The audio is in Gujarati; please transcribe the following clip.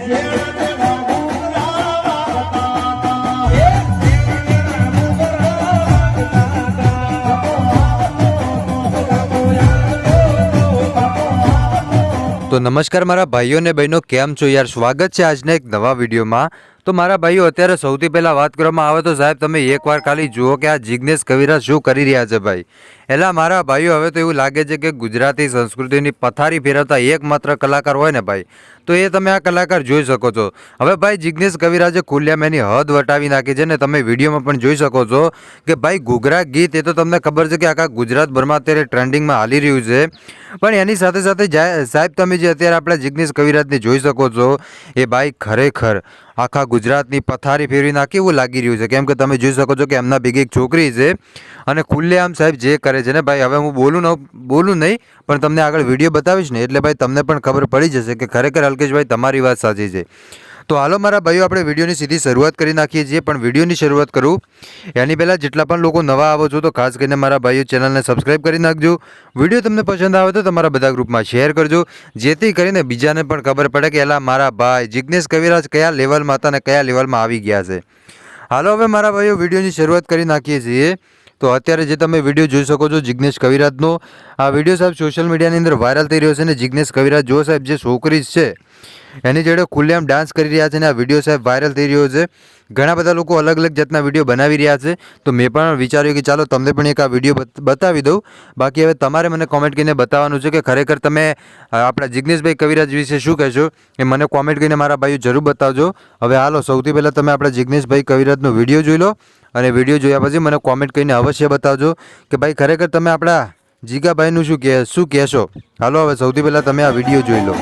તો નમસ્કાર મારા ભાઈઓ ને બહેનો, કેમ છો યાર? સ્વાગત છે આજના એક નવા વિડીયોમાં। તો મારા ભાઈઓ, અત્યારે સૌથી પહેલાં વાત કરવામાં આવે તો સાહેબ તમે એકવાર ખાલી જુઓ કે આ જિગ્નેશ કવિરાજ શું કરી રહ્યા છે ભાઈ। એલા મારા ભાઈઓ, હવે તો એવું લાગે છે કે ગુજરાતી સંસ્કૃતિની પથારી ફેરવતા એકમાત્ર કલાકાર હોય ને ભાઈ, તો એ તમે આ કલાકાર જોઈ શકો છો। હવે ભાઈ જિગ્નેશ કવિરાજે ખુલ્લેઆમ એની હદ વટાવી નાખી છે ને તમે વિડીયોમાં પણ જોઈ શકો છો કે ભાઈ ઘૂઘરા ગીત એ તો તમને ખબર છે કે આખા ગુજરાતભરમાં અત્યારે ટ્રેન્ડિંગમાં હાલી રહ્યું છે, પણ એની સાથે સાથે સાહેબ તમે જે અત્યારે આપણા જિગ્નેશ કવિરાજને જોઈ શકો છો એ ભાઈ ખરેખર આખા ગુજરાતની પથારી ફેરવી નાખી એવું લાગી રહ્યું છે। કેમ કે તમે જોઈ શકો છો કે એમના ભેગી એક છોકરી છે અને ખુલ્લેઆમ સાહેબ જે કરે છે ને ભાઈ, હવે હું બોલું નહીં પણ તમને આગળ વિડીયો બતાવીશ ને એટલે ભાઈ તમને પણ ખબર પડી જશે કે ખરેખર અલ્કેશભાઈ તમારી વાત સાચી છે। તો હાલો મારા ભાઈઓ, આપણે વિડીયોની સીધી શરૂઆત કરી નાખીએ છીએ, પણ વિડીયોની શરૂઆત કરું એની પહેલાં જેટલા પણ લોકો નવા આવો છો તો ખાસ કરીને મારા ભાઈઓ ચેનલને સબસ્ક્રાઈબ કરી નાખજો। વિડીયો તમને પસંદ આવે તો તમારા બધા ગ્રુપમાં શેર કરજો, જેથી કરીને બીજાને પણ ખબર પડે કે એલા મારા ભાઈ જિગ્નેશ કવિરાજ કયા લેવલમાં હતા અને કયા લેવલમાં આવી ગયા છે। હાલો હવે મારા ભાઈઓ વિડીયોની શરૂઆત કરી નાખીએ છીએ। તો અત્યારે જે તમે વિડીયો જોઈ શકો છો જિગ્નેશ કવિરાજનો, આ વિડીયો સાહેબ સોશિયલ મીડિયાની અંદર વાયરલ થઈ રહ્યો છે અને જિગ્નેશ કવિરાજ જો સાહેબ જે છોકરી છે એની જોડે ખુલ્લેઆમ ડાન્સ કરી રહ્યા છે અને આ વિડીયો સાહેબ વાયરલ થઈ રહ્યો છે। ઘણા બધા લોકો અલગ અલગ જાતના વિડીયો બનાવી રહ્યા છે, તો મેં પણ વિચાર્યું કે ચાલો તમને પણ એક આ વિડીયો બતાવી દઉં। બાકી હવે તમારે મને કોમેન્ટ કરીને બતાવવાનું છે કે ખરેખર તમે આપણા જિગ્નેશભાઈ કવિરાજ વિશે શું કહેશો, એ મને કોમેન્ટ કરીને મારા ભાઈઓ જરૂર બતાવજો। હવે હાલો સૌથી પહેલાં તમે આપણા જિગ્નેશભાઈ કવિરાજનો વિડીયો જોઈ લો અને વિડીયો જોયા પછી મને કોમેન્ટ કરીને અવશ્ય બતાવજો કે ભાઈ ખરેખર તમે આપણા જીગાભાઈનું શું કહેશો। હાલો હવે સૌથી પહેલાં તમે આ વિડીયો જોઈ લો।